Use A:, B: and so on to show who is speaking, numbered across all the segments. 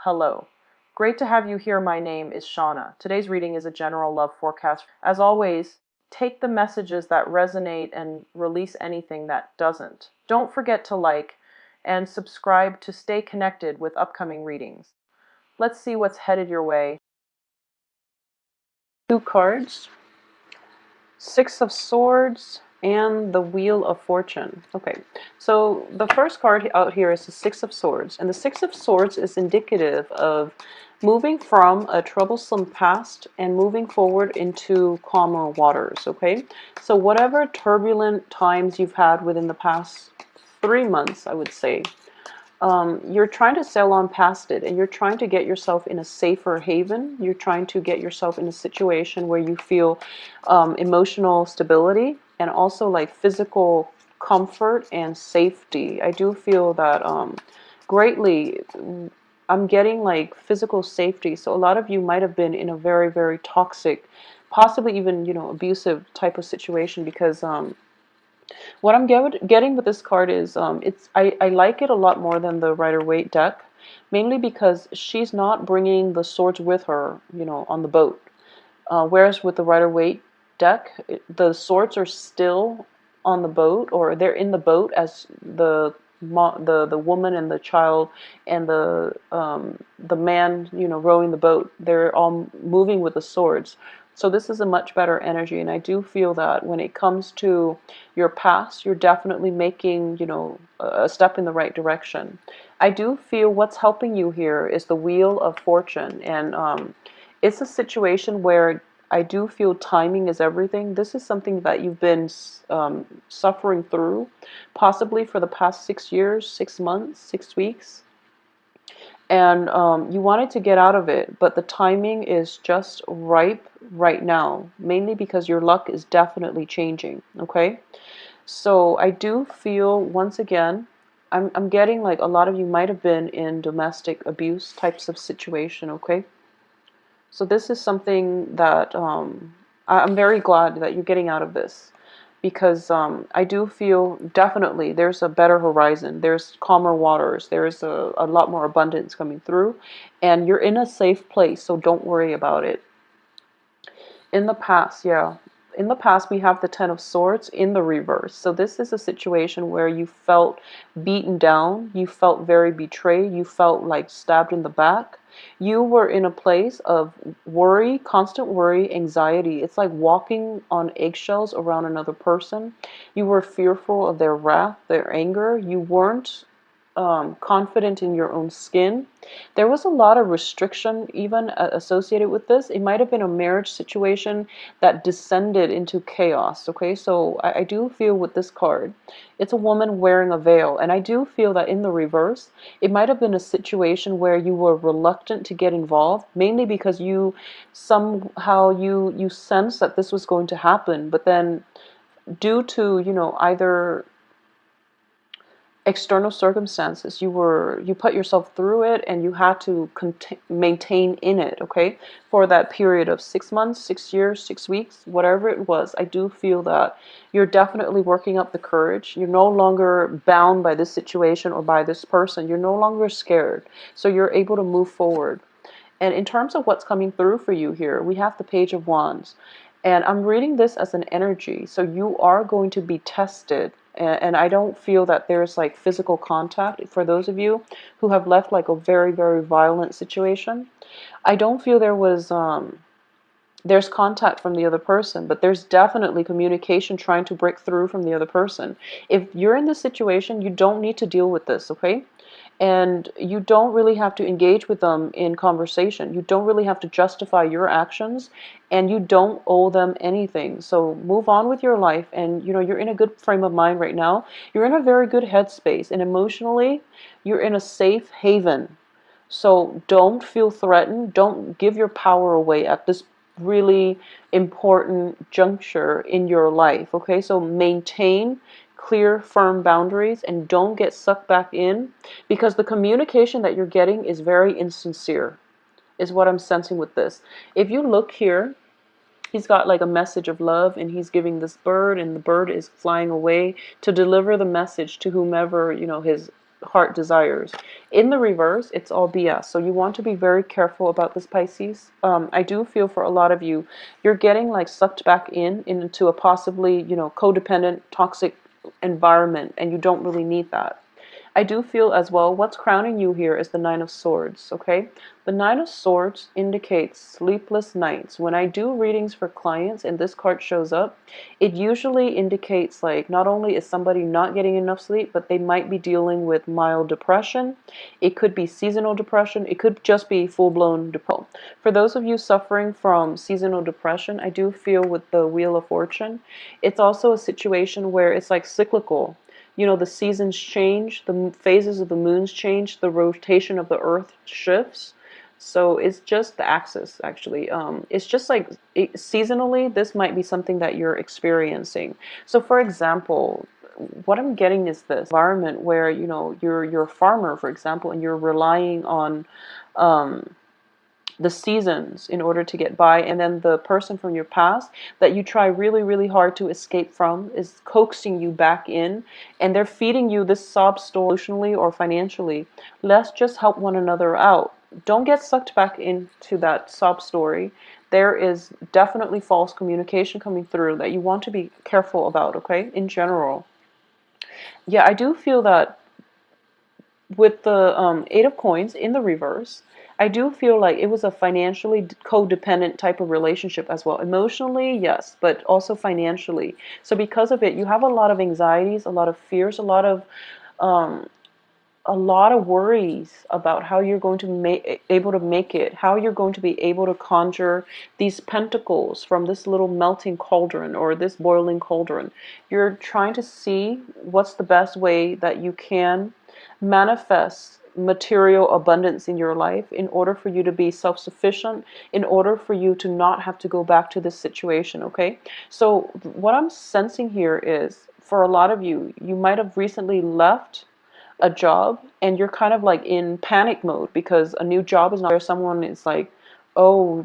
A: Hello. Great to have you here. My name is Shauna. Today's reading is a general love forecast. As always, take the messages that resonate and release anything that doesn't. Don't forget to like and subscribe to stay connected with upcoming readings. Let's see what's headed your way. Two cards, Six of Swords and the Wheel of Fortune. Okay, so the first card out here is the Six of Swords, and the Six of Swords is indicative of moving from a troublesome past and moving forward into calmer waters. Okay, so whatever turbulent times you've had within the past 3 months, I would say, you're trying to sail on past it, and you're trying to get yourself in a safer haven. You're trying to get yourself in a situation where you feel emotional stability and also like physical comfort and safety. I do feel that greatly. I'm getting like physical safety. So a lot of you might have been in a very, very toxic, possibly even, abusive type of situation because what I'm getting with this card is I like it a lot more than the Rider-Waite deck, mainly because she's not bringing the swords with her, on the boat. Whereas with the Rider-Waite deck, the swords are still on the boat, or they're in the boat as the woman and the child and the man, rowing the boat. They're all moving with the swords. So this is a much better energy, and I do feel that when it comes to your past, you're definitely making, a step in the right direction. I do feel what's helping you here is the Wheel of Fortune, and it's a situation where I do feel timing is everything. This is something that you've been suffering through, possibly for the past 6 years, 6 months, 6 weeks. And you wanted to get out of it, but the timing is just ripe right now, mainly because your luck is definitely changing, okay? So I do feel, once again, I'm getting like a lot of you might have been in domestic abuse types of situation, okay? So this is something that I'm very glad that you're getting out of this, because I do feel definitely there's a better horizon, there's calmer waters, there's a lot more abundance coming through, and you're in a safe place, so don't worry about it. In the past, yeah. In the past, we have the Ten of Swords in the reverse. So this is a situation where you felt beaten down, you felt very betrayed, you felt like stabbed in the back. You were in a place of worry, constant worry, anxiety. It's like walking on eggshells around another person. You were fearful of their wrath, their anger. You weren't confident in your own skin. There was a lot of restriction even associated with this. It might have been a marriage situation that descended into chaos. Okay, so I do feel with this card, it's a woman wearing a veil, and I do feel that in the reverse, it might have been a situation where you were reluctant to get involved, mainly because you somehow you sense that this was going to happen, but then due to either external circumstances, you put yourself through it, and you had to maintain in it, okay, for that period of 6 months, 6 years, 6 weeks, whatever it was. I do feel that you're definitely working up the courage. You're no longer bound by this situation or by this person. You're no longer scared, so you're able to move forward. And in terms of what's coming through for you here, we have the Page of Wands. And I'm reading this as an energy. So you are going to be tested. And I don't feel that there's like physical contact for those of you who have left like a very, very violent situation. I don't feel there's contact from the other person, but there's definitely communication trying to break through from the other person. If you're in this situation, you don't need to deal with this, okay? And you don't really have to engage with them in conversation. You don't really have to justify your actions, and you don't owe them anything. So move on with your life, and you're in a good frame of mind right now. You're in a very good headspace, and emotionally, you're in a safe haven. So don't feel threatened. Don't give your power away at this really important juncture in your life, okay? So maintain clear, firm boundaries, and don't get sucked back in, because the communication that you're getting is very insincere, is what I'm sensing with this. If you look here, he's got like a message of love, and he's giving this bird, and the bird is flying away to deliver the message to whomever, his heart desires. In the reverse, it's all BS. So you want to be very careful about this, Pisces. I do feel for a lot of you, you're getting like sucked back into a possibly, codependent, toxic environment, and you don't really need that. I do feel as well, what's crowning you here is the Nine of Swords, okay? The Nine of Swords indicates sleepless nights. When I do readings for clients and this card shows up, it usually indicates like not only is somebody not getting enough sleep, but they might be dealing with mild depression. It could be seasonal depression. It could just be full-blown depression. For those of you suffering from seasonal depression, I do feel with the Wheel of Fortune, it's also a situation where it's like cyclical. The seasons change, the phases of the moons change, the rotation of the earth shifts. So it's just the axis, actually. It's just like seasonally, this might be something that you're experiencing. So for example, what I'm getting is this environment where, you're a farmer, for example, and you're relying on the seasons in order to get by, and then the person from your past that you try really, really hard to escape from is coaxing you back in, and they're feeding you this sob story emotionally or financially. Let's just help one another out. Don't get sucked back into that sob story. There is definitely false communication coming through that you want to be careful about, okay, in general. Yeah, I do feel that with the Eight of Coins in the reverse, I do feel like it was a financially codependent type of relationship as well. Emotionally, yes, but also financially. So because of it, you have a lot of anxieties, a lot of fears, um, a lot of worries about how you're going to able to make it, how you're going to be able to conjure these pentacles from this little melting cauldron or this boiling cauldron. You're trying to see what's the best way that you can manifest material abundance in your life in order for you to be self-sufficient, in order for you to not have to go back to this situation, okay? So what I'm sensing here is, for a lot of you, you might have recently left a job and you're kind of like in panic mode because a new job is not there. Someone is like, oh,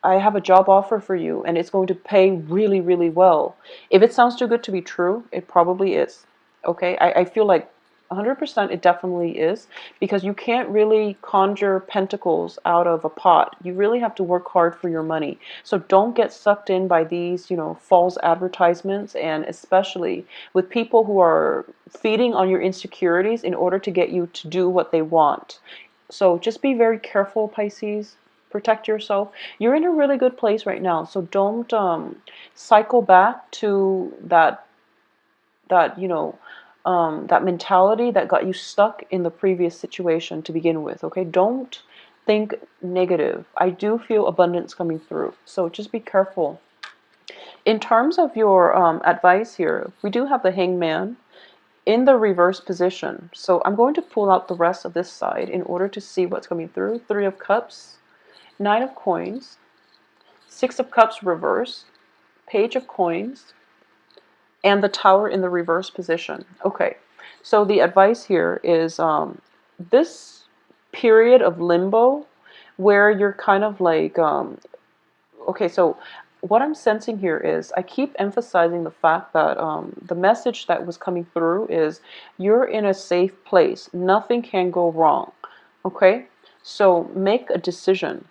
A: I have a job offer for you and it's going to pay really, really well. If it sounds too good to be true, it probably is. Okay, I feel like 100% it definitely is, because you can't really conjure pentacles out of a pot. You really have to work hard for your money. So don't get sucked in by these, false advertisements, and especially with people who are feeding on your insecurities in order to get you to do what they want. So just be very careful, Pisces. Protect yourself. You're in a really good place right now, so don't cycle back to that that mentality that got you stuck in the previous situation to begin with, okay? Don't think negative. I do feel abundance coming through, so just be careful. In terms of your advice here, we do have the Hangman in the reverse position. So I'm going to pull out the rest of this side in order to see what's coming through. Three of Cups, Nine of Coins, Six of Cups reverse, Page of Coins, and the Tower in the reverse position. Okay, so the advice here is this period of limbo where you're kind of like, okay, so what I'm sensing here is I keep emphasizing the fact that the message that was coming through is you're in a safe place. Nothing can go wrong. Okay, so make a decision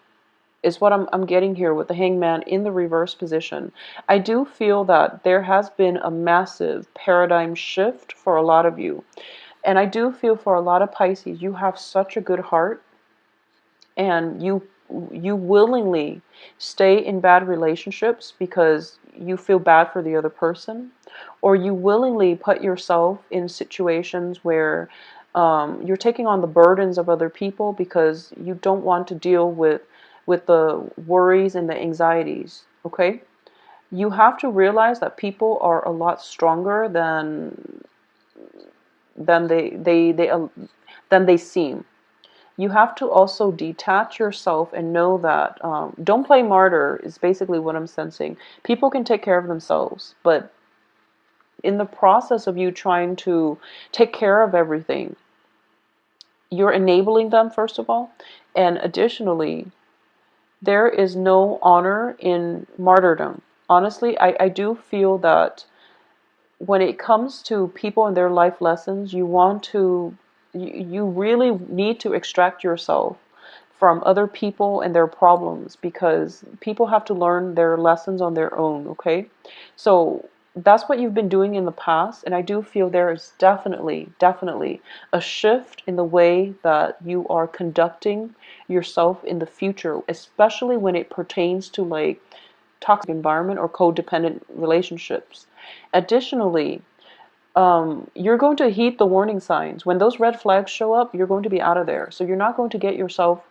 A: is what I'm getting here with the Hangman in the reverse position. I do feel that there has been a massive paradigm shift for a lot of you. And I do feel for a lot of Pisces, you have such a good heart, and you willingly stay in bad relationships because you feel bad for the other person, or you willingly put yourself in situations where you're taking on the burdens of other people because you don't want to deal with the worries and the anxieties, okay? You have to realize that people are a lot stronger than they seem. You have to also detach yourself and know that don't play martyr is basically what I'm sensing. People can take care of themselves, but in the process of you trying to take care of everything, you're enabling them, first of all, and additionally, there is no honor in martyrdom. Honestly, I do feel that when it comes to people and their life lessons, you want to you really need to extract yourself from other people and their problems, because people have to learn their lessons on their own, okay? So that's what you've been doing in the past, and I do feel there is definitely a shift in the way that you are conducting yourself in the future, especially when it pertains to like toxic environment or codependent relationships. Additionally, you're going to heed the warning signs. When those red flags show up, you're going to be out of there. So you're not going to get yourself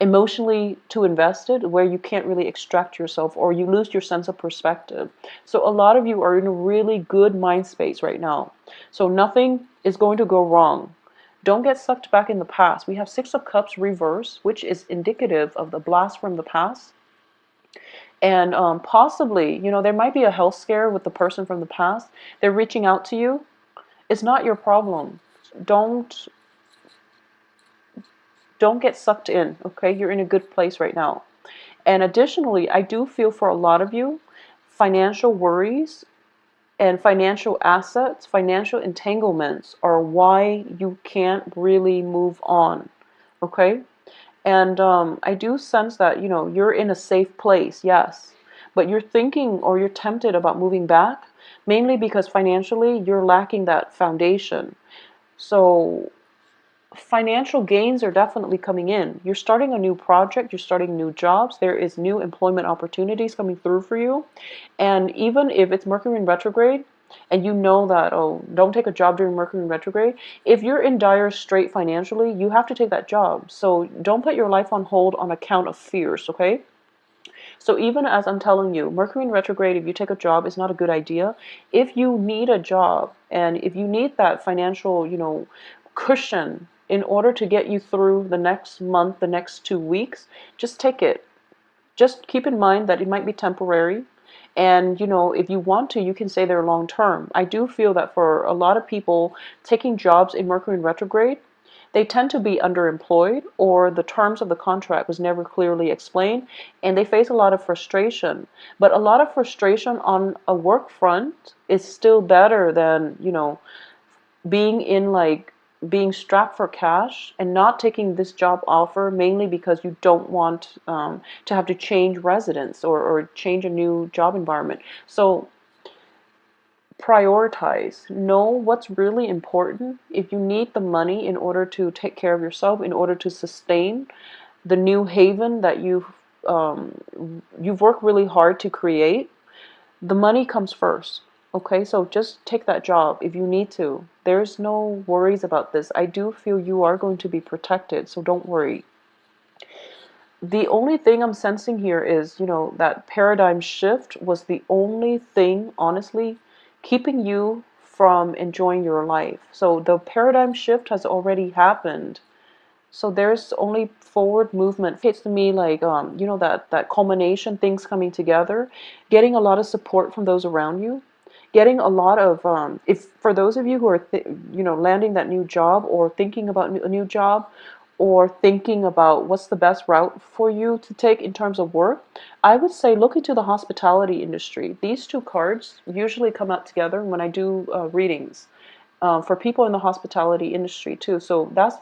A: emotionally too invested where you can't really extract yourself, or you lose your sense of perspective. So a lot of you are in a really good mind space right now. So nothing is going to go wrong. Don't get sucked back in the past. We have Six of Cups reverse, which is indicative of the blast from the past. And possibly, there might be a health scare with the person from the past. They're reaching out to you. It's not your problem. Don't don't get sucked in, okay? You're in a good place right now. And additionally, I do feel for a lot of you, financial worries and financial assets, financial entanglements are why you can't really move on, okay? And I do sense that, you're in a safe place, yes. But you're thinking, or you're tempted about moving back, mainly because financially you're lacking that foundation. So financial gains are definitely coming in. You're starting a new project, you're starting new jobs, there is new employment opportunities coming through for you. And even if it's Mercury in retrograde, and you know that, oh, don't take a job during Mercury in retrograde, if you're in dire strait financially, you have to take that job. So don't put your life on hold on account of fears, okay? So even as I'm telling you, Mercury in retrograde, if you take a job, is not a good idea. If you need a job, and if you need that financial, cushion in order to get you through the next month, the next 2 weeks, just take it. Just keep in mind that it might be temporary. And, if you want to, you can say they're long term. I do feel that for a lot of people taking jobs in Mercury in retrograde, they tend to be underemployed, or the terms of the contract was never clearly explained, and they face a lot of frustration. But a lot of frustration on a work front is still better than, being in like being strapped for cash and not taking this job offer, mainly because you don't want to have to change residence, or change a new job environment. So prioritize. Know what's really important. If you need the money in order to take care of yourself, in order to sustain the new haven that you've worked really hard to create, the money comes first. Okay, so just take that job if you need to. There's no worries about this. I do feel you are going to be protected, so don't worry. The only thing I'm sensing here is, that paradigm shift was the only thing, honestly, keeping you from enjoying your life. So the paradigm shift has already happened. So there's only forward movement. It's to me like, that culmination, things coming together, getting a lot of support from those around you, getting a lot of, if for those of you who are, landing that new job, or thinking about a new job, or thinking about what's the best route for you to take in terms of work, I would say look into the hospitality industry. These two cards usually come out together when I do readings for people in the hospitality industry too. So that's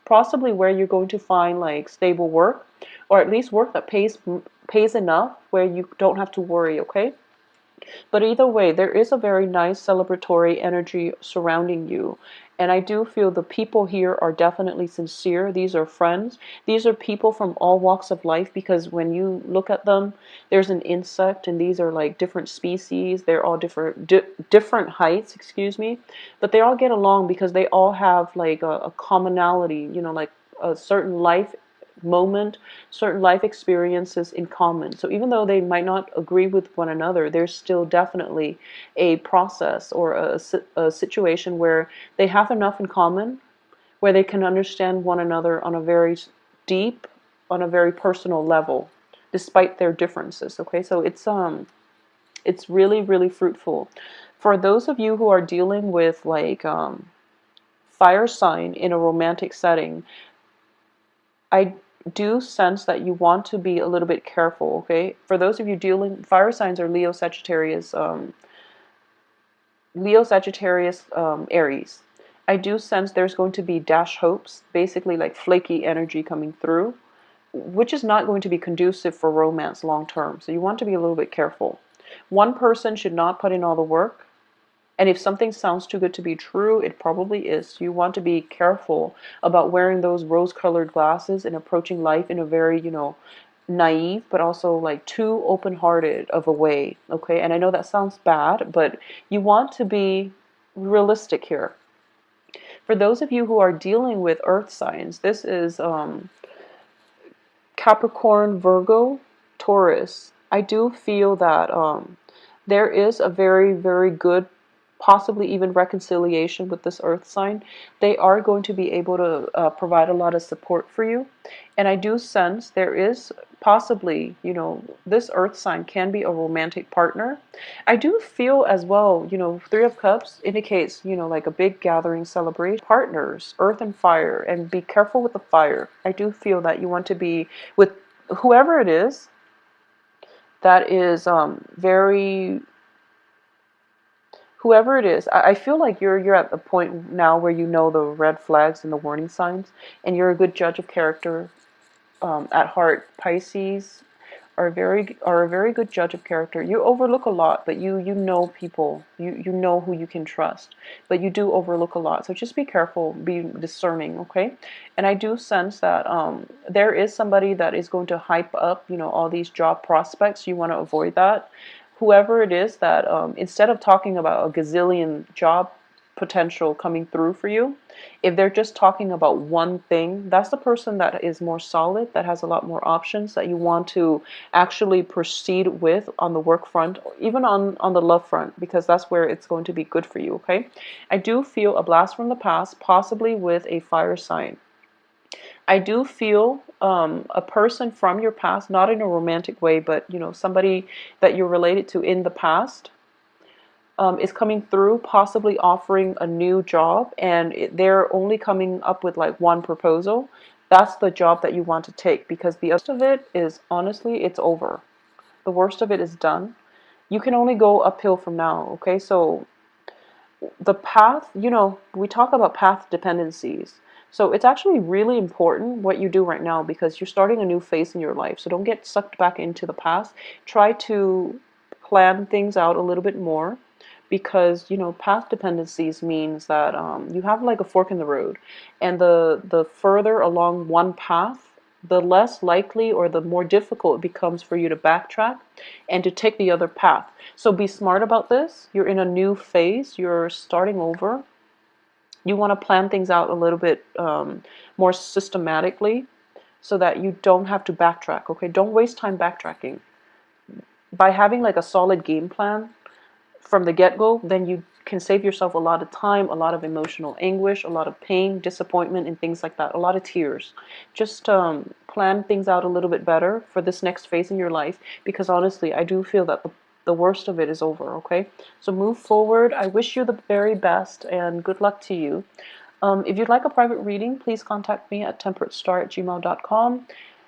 A: possibly where you're going to find like stable work, or at least work that pays enough where you don't have to worry, okay? But either way, there is a very nice celebratory energy surrounding you. And I do feel the people here are definitely sincere. These are friends. These are people from all walks of life, because when you look at them, there's an insect, and these are like different species. They're all different heights, excuse me. But they all get along because they all have like a commonality, like a certain life moment, certain life experiences in common. So even though they might not agree with one another, there's still definitely a process, or a situation where they have enough in common, where they can understand one another on a very deep, on a very personal level, despite their differences. Okay, so it's really, really fruitful. For those of you who are dealing with like fire sign in a romantic setting, I do sense that you want to be a little bit careful, okay? For those of you dealing, fire signs are Leo, Sagittarius, Aries. I do sense there's going to be dash hopes, basically like flaky energy coming through, which is not going to be conducive for romance long term. So you want to be a little bit careful. One person should not put in all the work. And if something sounds too good to be true, it probably is. You want to be careful about wearing those rose-colored glasses and approaching life in a very, naive, but also like too open-hearted of a way. Okay. And I know that sounds bad, but you want to be realistic here. For those of you who are dealing with earth signs, this is Capricorn, Virgo, Taurus. I do feel that there is a very, very good, possibly even reconciliation with this earth sign. They are going to be able to provide a lot of support for you. And I do sense there is possibly, this earth sign can be a romantic partner. I do feel as well, Three of Cups indicates, like a big gathering celebration. Partners, earth and fire, and be careful with the fire. I do feel that you want to be with whoever it is that is very whoever it is. I feel like you're at the point now where you know the red flags and the warning signs, and you're a good judge of character at heart. Pisces are a very good judge of character. You overlook a lot, but you know people. You know who you can trust, but you do overlook a lot. So just be careful, be discerning, okay? And I do sense that there is somebody that is going to hype up, all these job prospects. You want to avoid that. Whoever it is that instead of talking about a gazillion job potential coming through for you, if they're just talking about one thing, that's the person that is more solid, that has a lot more options, that you want to actually proceed with on the work front, even on the love front, because that's where it's going to be good for you, okay? I do feel a blast from the past, possibly with a fire sign. I do feel a person from your past, not in a romantic way, but somebody that you're related to in the past, is coming through, possibly offering a new job, and they're only coming up with like one proposal. That's the job that you want to take, because the rest of it is, honestly, it's over. The worst of it is done. You can only go uphill from now, okay? So the path, we talk about path dependencies. So it's actually really important what you do right now, because you're starting a new phase in your life. So don't get sucked back into the past. Try to plan things out a little bit more, because path dependencies means that you have like a fork in the road, and the further along one path, the less likely or the more difficult it becomes for you to backtrack and to take the other path. So be smart about this. You're in a new phase, you're starting over. You want to plan things out a little bit more systematically, so that you don't have to backtrack. Okay, don't waste time backtracking. By having like a solid game plan from the get-go, then you can save yourself a lot of time, a lot of emotional anguish, a lot of pain, disappointment, and things like that, a lot of tears. Just plan things out a little bit better for this next phase in your life, because honestly, I do feel that the worst of it is over, okay? So move forward. I wish you the very best, and good luck to you. If you'd like a private reading, please contact me at temperatestar@gmail.com.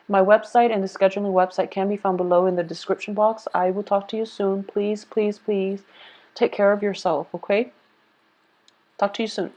A: My website and the scheduling website can be found below in the description box. I will talk to you soon. Please, please, please take care of yourself, okay? Talk to you soon.